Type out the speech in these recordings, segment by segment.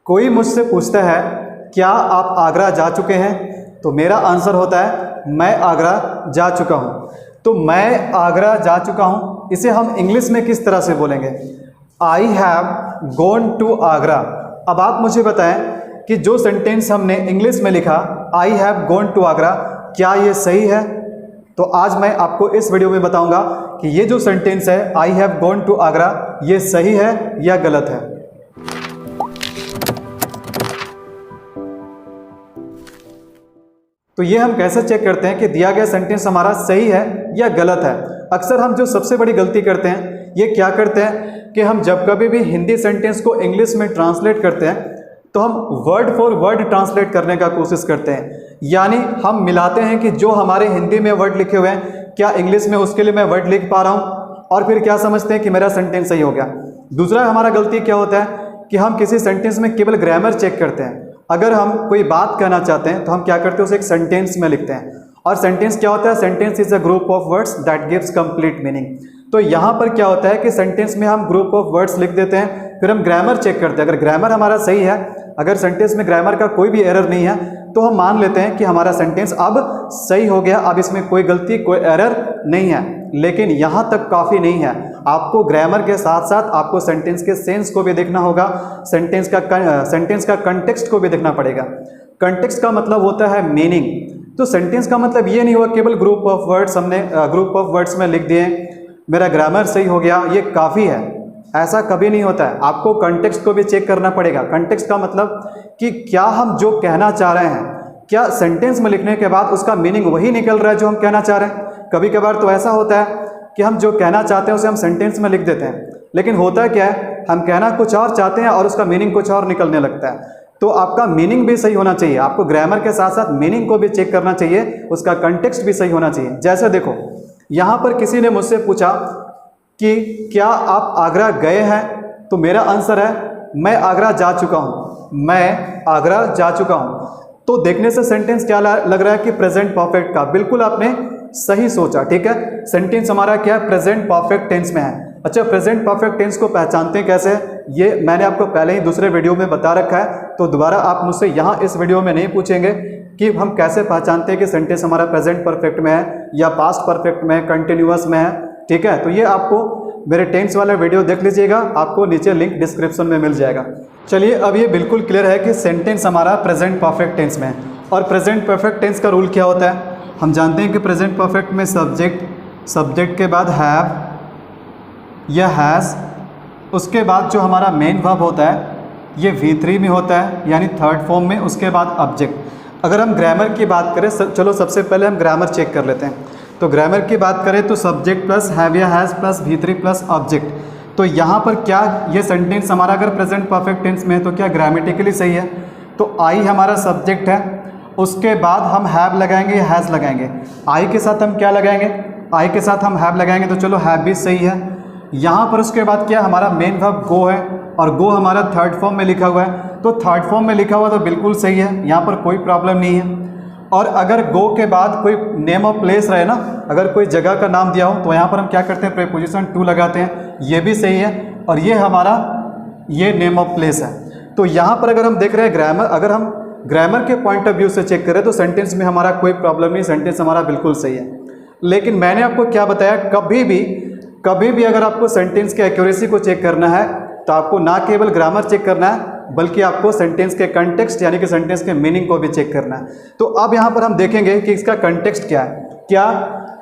कोई मुझसे पूछता है क्या आप आगरा जा चुके हैं, तो मेरा आंसर होता है मैं आगरा जा चुका हूँ। तो मैं आगरा जा चुका हूँ, इसे हम इंग्लिश में किस तरह से बोलेंगे? I have gone to Agra. अब आप मुझे बताएं कि जो सेंटेंस हमने इंग्लिश में लिखा I have gone to Agra, क्या ये सही है? तो आज मैं आपको इस वीडियो में बताऊंगा कि ये जो सेंटेंस है I have gone to Agra, ये सही है या गलत है। तो ये हम कैसे चेक करते हैं कि दिया गया सेंटेंस हमारा सही है या गलत है? अक्सर हम जो सबसे बड़ी गलती करते हैं ये क्या करते हैं कि हम जब कभी भी हिंदी सेंटेंस को इंग्लिश में ट्रांसलेट करते हैं तो हम वर्ड फॉर वर्ड ट्रांसलेट करने का कोशिश करते हैं, यानी हम मिलाते हैं कि जो हमारे हिंदी में वर्ड लिखे हुए हैं क्या इंग्लिश में उसके लिए मैं वर्ड लिख पा रहा हूँ, और फिर क्या समझते हैं कि मेरा सेंटेंस सही हो गया। दूसरा हमारा गलती क्या होता है कि हम किसी सेंटेंस में केवल ग्रामर चेक करते हैं। अगर हम कोई बात कहना चाहते हैं तो हम क्या करते हैं, उसे एक सेंटेंस में लिखते हैं। और सेंटेंस क्या होता है? Sentence is a group of words that gives complete meaning. तो यहाँ पर क्या होता है कि सेंटेंस में हम ग्रुप ऑफ वर्ड्स लिख देते हैं, फिर हम ग्रामर चेक करते हैं। अगर ग्रामर हमारा सही है, अगर सेंटेंस में ग्रामर का कोई भी एरर नहीं है, तो हम मान लेते हैं कि हमारा सेंटेंस अब सही हो गया, अब इसमें कोई गलती कोई एरर नहीं है। लेकिन यहाँ तक काफ़ी नहीं है, आपको ग्रामर के साथ साथ आपको सेंटेंस के सेंस को भी देखना होगा, सेंटेंस का कंटेक्स्ट को भी देखना पड़ेगा। कंटेक्स्ट का मतलब होता है मीनिंग। तो सेंटेंस का मतलब ये नहीं हुआ केवल ग्रुप ऑफ वर्ड्स हमने ग्रुप ऑफ वर्ड्स में लिख दिए, मेरा ग्रामर सही हो गया, ये काफ़ी है। ऐसा कभी नहीं होता है, आपको कंटेक्स्ट को भी चेक करना पड़ेगा। कंटेक्स्ट का मतलब कि क्या हम जो कहना चाह रहे हैं, क्या सेंटेंस में लिखने के बाद उसका मीनिंग वही निकल रहा है जो हम कहना चाह रहे हैं। कभी कभार तो ऐसा होता है कि हम जो कहना चाहते हैं उसे हम सेंटेंस में लिख देते हैं, लेकिन होता क्या है, हम कहना कुछ और चाहते हैं और उसका मीनिंग कुछ और निकलने लगता है। तो आपका मीनिंग भी सही होना चाहिए, आपको ग्रामर के साथ साथ मीनिंग को भी चेक करना चाहिए, उसका कंटेक्स्ट भी सही होना चाहिए। जैसे देखो, यहाँ पर किसी ने मुझसे पूछा कि क्या आप आगरा गए हैं, तो मेरा आंसर है मैं आगरा जा चुका हूँ, मैं आगरा जा चुका हूँ। तो देखने से सेंटेंस क्या लग रहा है कि प्रेजेंट परफेक्ट का, बिल्कुल आपने सही सोचा, ठीक है। सेंटेंस हमारा क्या है, प्रेजेंट परफेक्ट टेंस में है। अच्छा, प्रेजेंट परफेक्ट टेंस को पहचानते हैं कैसे? ये मैंने आपको पहले ही दूसरे वीडियो में बता रखा है, तो दोबारा आप मुझसे यहाँ इस वीडियो में नहीं पूछेंगे कि हम कैसे पहचानते हैं कि सेंटेंस हमारा प्रेजेंट परफेक्ट में है या पास्ट परफेक्ट में, कंटिन्यूअस में है, ठीक है। तो ये आपको मेरे टेंस वाला वीडियो देख लीजिएगा, आपको नीचे लिंक डिस्क्रिप्शन में मिल जाएगा। चलिए, अब ये बिल्कुल क्लियर है कि सेंटेंस हमारा प्रेजेंट परफेक्ट टेंस में है। और प्रेजेंट परफेक्ट टेंस का रूल क्या होता है? हम जानते हैं कि प्रेजेंट परफेक्ट में सब्जेक्ट के बाद हैव या हैज़, उसके बाद जो हमारा मेन वर्ब होता है ये V3 में होता है, यानी थर्ड फॉर्म में, उसके बाद ऑब्जेक्ट। अगर हम ग्रामर की बात करें, चलो सबसे पहले हम ग्रामर चेक कर लेते हैं। तो ग्रामर की बात करें तो सब्जेक्ट प्लस हैव या has plus V3 plus object. तो यहाँ पर क्या ये सेंटेंस हमारा अगर प्रेजेंट परफेक्ट टेंस में है तो क्या ग्रामेटिकली सही है? तो आई हमारा सब्जेक्ट है, उसके बाद हम हैव लगाएंगे या हैज़ लगाएंगे। आई के साथ हम क्या लगाएंगे? आई के साथ हम हैव लगाएंगे, तो चलो हैव भी सही है। यहाँ पर उसके बाद क्या हमारा मेन वर्ब गो है, और गो हमारा थर्ड फॉर्म में लिखा हुआ है, तो थर्ड फॉर्म में लिखा हुआ तो बिल्कुल सही है, यहाँ पर कोई प्रॉब्लम नहीं है। और अगर गो के बाद कोई नेम ऑफ प्लेस रहे ना, अगर कोई जगह का नाम दिया हो तो यहाँ पर हम क्या करते हैं, प्रीपोजिशन टू लगाते हैं, ये भी सही है। और ये हमारा ये नेम ऑफ प्लेस है। तो यहाँ पर अगर हम देख रहे हैं ग्रामर, अगर हम ग्रामर के पॉइंट ऑफ व्यू से चेक करें तो सेंटेंस में हमारा कोई प्रॉब्लम नहीं, सेंटेंस हमारा बिल्कुल सही है। लेकिन मैंने आपको क्या बताया, कभी भी अगर आपको सेंटेंस के एक्यूरेसी को चेक करना है तो आपको ना केवल ग्रामर चेक करना है, बल्कि आपको सेंटेंस के कंटेक्स्ट यानी कि सेंटेंस के मीनिंग को भी चेक करना है। तो अब यहाँ पर हम देखेंगे कि इसका कंटेक्स्ट क्या है, क्या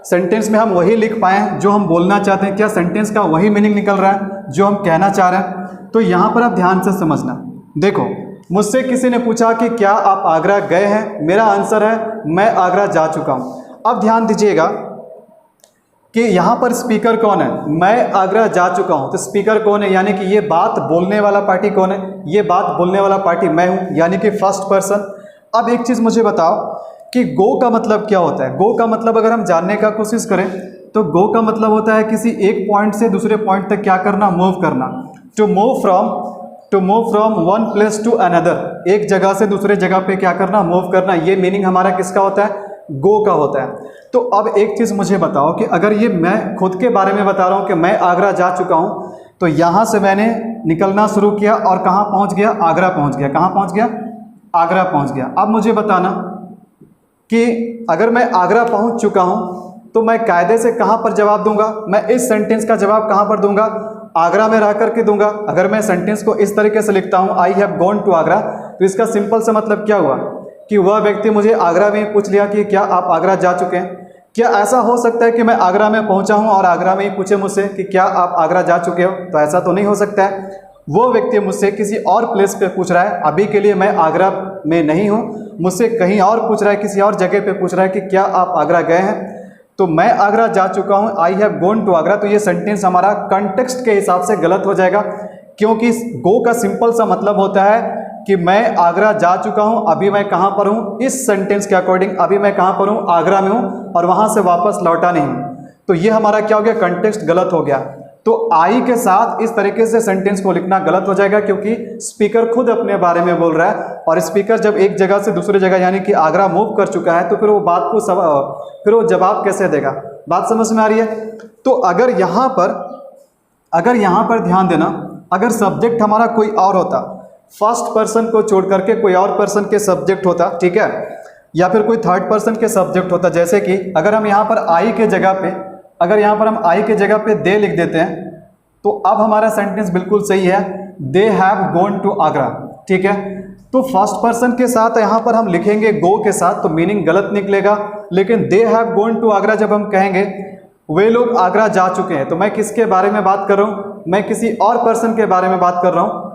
सेंटेंस में हम वही लिख पाएँ जो हम बोलना चाहते हैं, क्या सेंटेंस का वही मीनिंग निकल रहा है जो हम कहना चाह रहे हैं। तो यहाँ पर आप ध्यान से समझना। देखो, मुझसे किसी ने पूछा कि क्या आप आगरा गए हैं, मेरा आंसर है मैं आगरा जा चुका हूँ। अब ध्यान दीजिएगा कि यहाँ पर स्पीकर कौन है, मैं आगरा जा चुका हूँ। तो स्पीकर कौन है, यानी कि ये बात बोलने वाला पार्टी कौन है? ये बात बोलने वाला पार्टी मैं हूँ, यानी कि फर्स्ट पर्सन। अब एक चीज़ मुझे बताओ कि गो का मतलब क्या होता है? गो का मतलब अगर हम जानने का कोशिश करें तो गो का मतलब होता है किसी एक पॉइंट से दूसरे पॉइंट तक क्या करना, मूव करना। To move from one place to another, एक जगह से दूसरे जगह पे क्या करना, मूव करना। ये मीनिंग हमारा किसका होता है? गो का होता है। तो अब एक चीज़ मुझे बताओ कि अगर ये मैं खुद के बारे में बता रहा हूँ कि मैं आगरा जा चुका हूँ, तो यहाँ से मैंने निकलना शुरू किया और कहाँ पहुँच गया, आगरा पहुँच गया। कहाँ पहुँच गया, आगरा पहुँच गया। अब मुझे बताना कि अगर मैं आगरा पहुँच चुका हूँ तो मैं कायदे से कहाँ पर जवाब दूंगा, मैं इस सेंटेंस का जवाब कहाँ पर दूंगा, आगरा में रह करके दूंगा। अगर मैं सेंटेंस को इस तरीके से लिखता हूँ, I have gone to Agra, तो इसका सिंपल सा मतलब क्या हुआ कि वह व्यक्ति मुझे आगरा में पूछ लिया कि क्या आप आगरा जा चुके हैं। क्या ऐसा हो सकता है कि मैं आगरा में पहुंचा हूं और आगरा में ही पूछे मुझसे कि क्या आप आगरा जा चुके हो? तो ऐसा तो नहीं हो सकता है। वो व्यक्ति मुझसे किसी और प्लेस पे पूछ रहा है, अभी के लिए मैं आगरा में नहीं हूं, मुझसे कहीं और पूछ रहा है, किसी और जगह पे पूछ रहा है कि क्या आप आगरा गए हैं। तो मैं आगरा जा चुका हूं, I have gone to Agra, तो ये सेंटेंस हमारा कंटेक्स्ट के हिसाब से गलत हो जाएगा, क्योंकि गो का सिंपल सा मतलब होता है कि मैं आगरा जा चुका हूं, अभी मैं कहां पर हूं। इस सेंटेंस के अकॉर्डिंग अभी मैं कहां पर हूं, आगरा में हूं और वहां से वापस लौटा नहीं हूं। तो ये हमारा क्या हो गया, कंटेक्स्ट गलत हो गया। तो आई के साथ इस तरीके से सेंटेंस को लिखना गलत हो जाएगा, क्योंकि स्पीकर खुद अपने बारे में बोल रहा है और स्पीकर जब एक जगह से दूसरी जगह यानी कि आगरा मूव कर चुका है तो फिर वो बात को फिर वो जवाब कैसे देगा। बात समझ में आ रही है? तो अगर यहाँ पर ध्यान देना, अगर सब्जेक्ट हमारा कोई और होता, फर्स्ट पर्सन को छोड़ करके कोई और पर्सन के सब्जेक्ट होता, ठीक है, या फिर कोई थर्ड पर्सन के सब्जेक्ट होता, जैसे कि अगर हम यहाँ पर आई के जगह पे दे लिख देते हैं तो अब हमारा सेंटेंस बिल्कुल सही है, they have gone to Agra, ठीक है। तो फर्स्ट पर्सन के साथ यहाँ पर हम लिखेंगे गो के साथ तो मीनिंग गलत निकलेगा, लेकिन they have gone to Agra जब हम कहेंगे वे लोग आगरा जा चुके हैं, तो मैं किसके बारे में बात कर रहा हूँ, मैं किसी और पर्सन के बारे में बात कर रहा हूँ।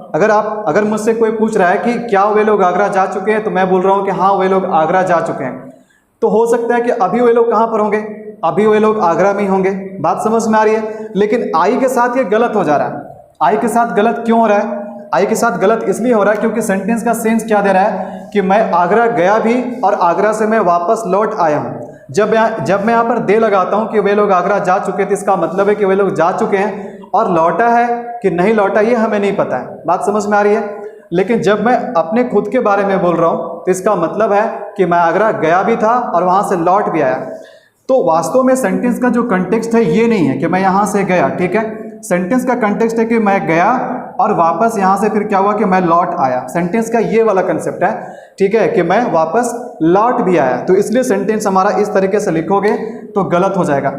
अगर मुझसे कोई पूछ रहा है कि क्या वे लोग आगरा जा चुके हैं, तो मैं बोल रहा हूँ कि हाँ वे लोग आगरा जा चुके हैं। तो हो सकता है कि अभी वे लोग कहाँ पर होंगे, अभी वे लोग आगरा में ही होंगे। बात समझ में आ रही है? लेकिन आई के साथ ये गलत हो जा रहा है। आई के साथ गलत क्यों हो रहा है? आई के साथ गलत इसलिए हो रहा है क्योंकि सेंटेंस का सेंस क्या दे रहा है कि मैं आगरा गया भी और आगरा से मैं वापस लौट आया हूँ। जब मैं यहाँ पर दे लगाता हूँ कि वे लोग आगरा जा चुके थे, इसका मतलब है कि वे लोग जा चुके हैं, और लौटा है कि नहीं लौटा ये हमें नहीं पता है। बात समझ में आ रही है? लेकिन जब मैं अपने खुद के बारे में बोल रहा हूँ तो इसका मतलब है कि मैं आगरा गया भी था और वहाँ से लौट भी आया। तो वास्तव में सेंटेंस का जो कंटेक्स्ट है ये नहीं है कि मैं यहाँ से गया, ठीक है। सेंटेंस का कंटेक्स्ट है कि मैं गया और वापस यहाँ से फिर क्या हुआ कि मैं लौट आया। सेंटेंस का ये वाला कंसेप्ट है, ठीक है, कि मैं वापस लौट भी आया। तो इसलिए सेंटेंस हमारा इस तरीके से लिखोगे तो गलत हो जाएगा।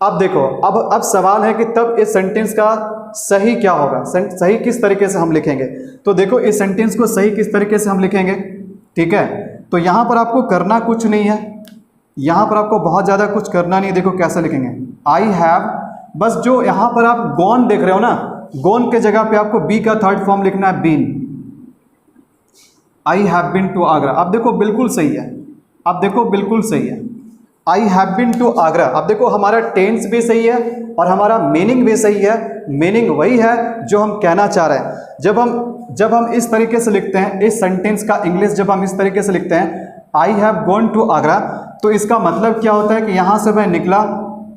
अब देखो, अब सवाल है कि तब इस सेंटेंस का सही क्या होगा, सही किस तरीके से हम लिखेंगे। तो देखो इस सेंटेंस को सही किस तरीके से हम लिखेंगे, ठीक है। तो यहाँ पर आपको करना कुछ नहीं है, यहाँ पर आपको बहुत ज़्यादा कुछ करना नहीं है। देखो कैसे लिखेंगे, आई हैव, बस जो यहाँ पर आप गॉन देख रहे हो ना, गॉन के जगह पे आपको बी का थर्ड फॉर्म लिखना है, been. I have been to Agra. अब देखो बिल्कुल सही है, अब देखो बिल्कुल सही है, I have been to Agra. अब देखो हमारा टेंस भी सही है और हमारा मीनिंग भी सही है। मीनिंग वही है जो हम कहना चाह रहे हैं। जब हम इस तरीके से लिखते हैं, इस सेंटेंस का इंग्लिश जब हम इस तरीके से लिखते हैं, I have gone to Agra, तो इसका मतलब क्या होता है कि यहाँ से मैं निकला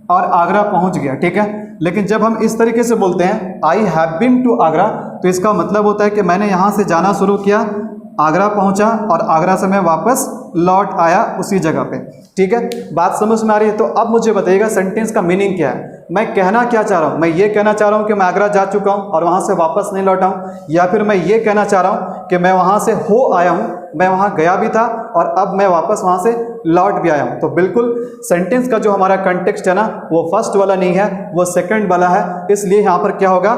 और आगरा पहुँच गया, ठीक है। लेकिन जब हम इस तरीके से बोलते हैं I have been to Agra, तो इसका मतलब होता है कि मैंने यहाँ से जाना शुरू किया, आगरा पहुँचा और आगरा से मैं वापस लौट आया उसी जगह पे, ठीक है। बात समझ में आ रही है? तो अब मुझे बताइएगा सेंटेंस का मीनिंग क्या है, मैं कहना क्या चाह रहा हूँ। मैं ये कहना चाह रहा हूँ कि मैं आगरा जा चुका हूँ और वहाँ से वापस नहीं लौटा हूँ, या फिर मैं ये कहना चाह रहा हूँ कि मैं वहाँ से हो आया हूँ, मैं वहाँ गया भी था और अब मैं वापस वहाँ से लौट भी आया हूँ। तो बिल्कुल सेंटेंस का जो हमारा कंटेक्स्ट है ना, वो फर्स्ट वाला नहीं है, वो सेकंड वाला है। इसलिए यहाँ पर क्या होगा,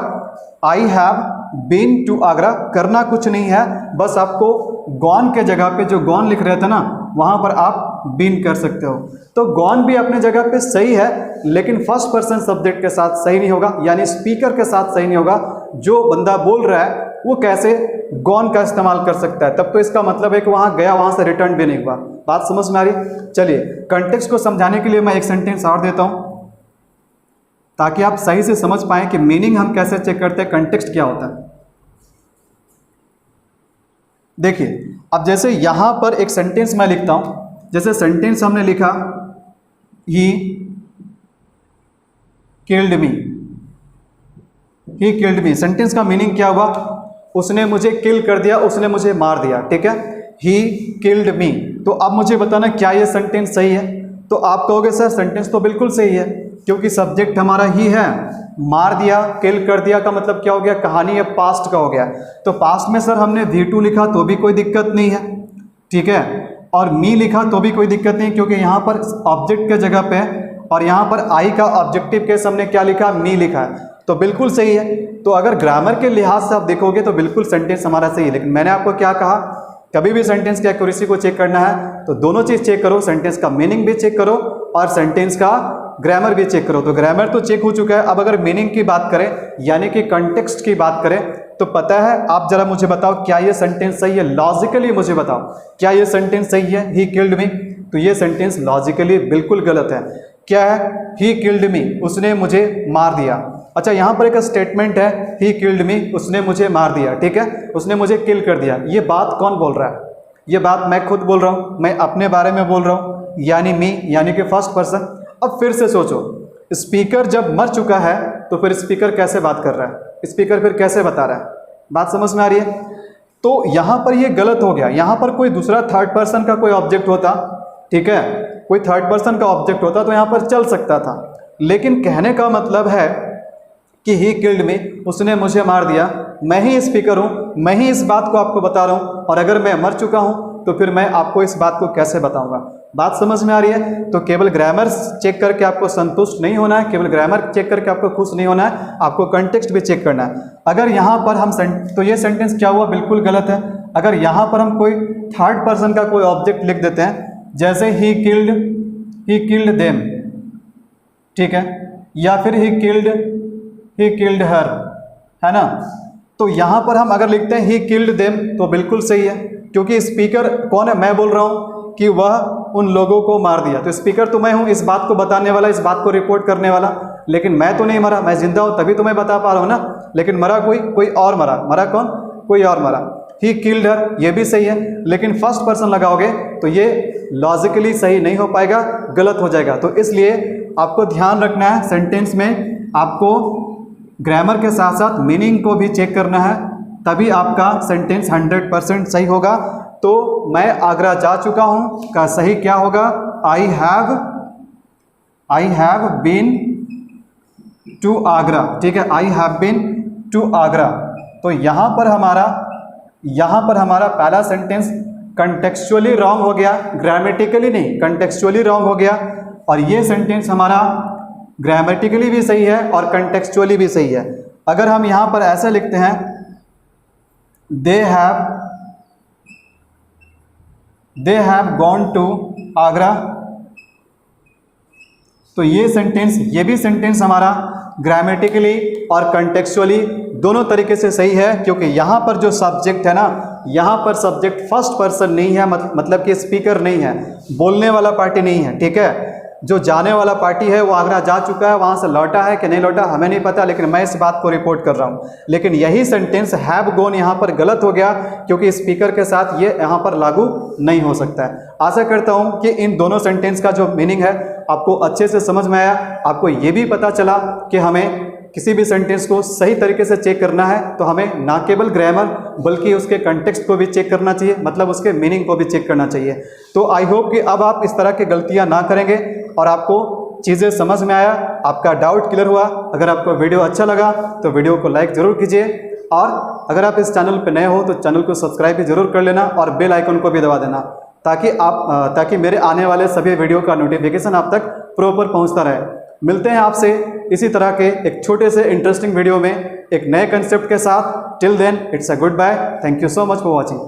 I have been to Agra, करना कुछ नहीं है, बस आपको गॉन के जगह पे जो गॉन लिख रहे थे ना, वहाँ पर आप बीन कर सकते हो। तो गॉन भी अपने जगह पे सही है, लेकिन फर्स्ट पर्सन सब्जेक्ट के साथ सही नहीं होगा, यानी स्पीकर के साथ सही नहीं होगा। जो बंदा बोल रहा है वो कैसे गॉन का इस्तेमाल कर सकता है, तब तो इसका मतलब है कि वहाँ गया, वहाँ से रिटर्न भी नहीं हुआ। बात समझ में आ रही? चलिए कंटेक्स्ट को समझाने के लिए मैं एक सेंटेंस और देता हूँ ताकि आप सही से समझ पाएं कि मीनिंग हम कैसे चेक करते हैं, कंटेक्स्ट क्या होता है। देखिए अब जैसे यहाँ पर एक सेंटेंस मैं लिखता हूँ, जैसे सेंटेंस हमने लिखा he killed me, he killed me. Sentence का मीनिंग क्या हुआ, उसने मुझे किल कर दिया, उसने मुझे मार दिया, ठीक है। He killed me. तो अब मुझे बताना क्या ये सेंटेंस सही है। तो आप कहोगे सर सेंटेंस तो बिल्कुल सही है, क्योंकि सब्जेक्ट हमारा ही है। मार दिया, किल कर दिया का मतलब क्या हो गया, कहानी अब पास्ट का हो गया। तो पास्ट में सर हमने V2 लिखा तो भी कोई दिक्कत नहीं है, ठीक है, और मी लिखा तो भी कोई दिक्कत नहीं, क्योंकि यहाँ पर ऑब्जेक्ट के जगह पे और यहाँ पर आई का ऑब्जेक्टिव केस हमने क्या लिखा, मी लिखा है, तो बिल्कुल सही है। तो अगर ग्रामर के लिहाज से आप देखोगे तो बिल्कुल सेंटेंस हमारा सही है। लेकिन मैंने आपको क्या कहा, कभी भी सेंटेंस की एक्यूरेसी को चेक करना है तो दोनों चीज़ चेक करो, सेंटेंस का मीनिंग भी चेक करो और सेंटेंस का ग्रामर भी चेक करो। तो ग्रामर तो चेक हो चुका है, अब अगर मीनिंग की बात करें यानी कि कंटेक्स्ट की बात करें तो पता है, आप जरा मुझे बताओ क्या ये सेंटेंस सही है, लॉजिकली मुझे बताओ क्या ये सेंटेंस सही है, ही किल्ड मी। तो ये सेंटेंस लॉजिकली बिल्कुल गलत है। क्या है, ही किल्ड मी, उसने मुझे मार दिया। अच्छा, यहाँ पर एक स्टेटमेंट है, ही किल्ड मी, उसने मुझे मार दिया, ठीक है, उसने मुझे किल कर दिया। ये बात कौन बोल रहा है, ये बात मैं खुद बोल रहा हूँ, मैं अपने बारे में बोल रहा हूँ, यानी मी, यानी कि फर्स्ट पर्सन। अब फिर से सोचो, स्पीकर जब मर चुका है तो फिर स्पीकर कैसे बात कर रहा है, स्पीकर फिर कैसे बता रहा है, बात समझ में आ रही है। तो यहाँ पर ये गलत हो गया। यहाँ पर कोई दूसरा थर्ड पर्सन का कोई ऑब्जेक्ट होता, ठीक है, कोई थर्ड पर्सन का ऑब्जेक्ट होता तो यहाँ पर चल सकता था, लेकिन कहने का मतलब है कि ही किल्ड मी, उसने मुझे मार दिया, मैं ही स्पीकर हूँ, मैं ही इस बात को आपको बता रहा हूँ, और अगर मैं मर चुका हूँ तो फिर मैं आपको इस बात को कैसे बताऊंगा। बात समझ में आ रही है। तो केवल ग्रामर चेक करके आपको संतुष्ट नहीं होना है, केवल ग्रामर चेक करके आपको खुश नहीं होना है, आपको कंटेक्स्ट भी चेक करना है। अगर यहाँ पर हम तो ये सेंटेंस क्या हुआ, बिल्कुल गलत है। अगर यहाँ पर हम कोई थर्ड पर्सन का कोई ऑब्जेक्ट लिख देते हैं, जैसे ही किल्ड देम, ठीक है, या फिर ही किल्ड हर, है ना, तो यहाँ पर हम अगर लिखते हैं ही किल्ड देम तो बिल्कुल सही है, क्योंकि स्पीकर कौन है, मैं बोल रहा हूँ कि वह उन लोगों को मार दिया। तो स्पीकर तो मैं हूँ, इस बात को बताने वाला, इस बात को रिपोर्ट करने वाला, लेकिन मैं तो नहीं मरा, मैं जिंदा हूँ तभी तो मैं बता पा रहा हूँ ना। लेकिन मरा कोई और मरा कौन, कोई और मरा। ही किल्ड हर, ये भी सही है, लेकिन फर्स्ट पर्सन लगाओगे तो ये लॉजिकली सही नहीं हो पाएगा, गलत हो जाएगा। तो इसलिए आपको ध्यान रखना है, सेंटेंस में आपको ग्रामर के साथ साथ मीनिंग को भी चेक करना है, तभी आपका सेंटेंस 100% सही होगा। तो मैं आगरा जा चुका हूँ का सही क्या होगा, I have been to Agra, ठीक है, I have been to Agra. तो यहाँ पर हमारा पहला सेंटेंस कंटेक्चुअली रॉन्ग हो गया, ग्रामेटिकली नहीं, कंटेक्चुअली रॉन्ग हो गया। और ये सेंटेंस हमारा ग्रामेटिकली भी सही है और कंटेक्चुअली भी सही है। अगर हम यहाँ पर ऐसे लिखते हैं, they have gone to Agra, तो ये भी सेंटेंस हमारा ग्रामेटिकली और कंटेक्चुअली दोनों तरीके से सही है, क्योंकि यहाँ पर जो सब्जेक्ट है ना, यहाँ पर सब्जेक्ट फर्स्ट पर्सन नहीं है, मतलब कि स्पीकर नहीं है, बोलने वाला पार्टी नहीं है, ठीक है। जो जाने वाला पार्टी है वो आगरा जा चुका है, वहाँ से लौटा है कि नहीं लौटा हमें नहीं पता, लेकिन मैं इस बात को रिपोर्ट कर रहा हूँ। लेकिन यही सेंटेंस हैव गॉन यहाँ पर गलत हो गया, क्योंकि स्पीकर के साथ ये यहाँ पर लागू नहीं हो सकता है। आशा करता हूँ कि इन दोनों सेंटेंस का जो मीनिंग है आपको अच्छे से समझ में आया। आपको ये भी पता चला कि हमें किसी भी सेंटेंस को सही तरीके से चेक करना है तो हमें ना केवल ग्रामर बल्कि उसके कंटेक्स्ट को भी चेक करना चाहिए, मतलब उसके मीनिंग को भी चेक करना चाहिए। तो आई होप कि अब आप इस तरह की गलतियां ना करेंगे और आपको चीज़ें समझ में आया, आपका डाउट क्लियर हुआ। अगर आपको वीडियो अच्छा लगा तो वीडियो को लाइक ज़रूर कीजिए, और अगर आप इस चैनल पर नए हो तो चैनल को सब्सक्राइब भी ज़रूर कर लेना और बेल आइकन को भी दबा देना, ताकि मेरे आने वाले सभी वीडियो का नोटिफिकेशन आप तक प्रॉपर पहुंचता रहे। मिलते हैं आपसे इसी तरह के एक छोटे से इंटरेस्टिंग वीडियो में एक नए कंसेप्ट के साथ। Till then it's a good bye, thank you so much for watching.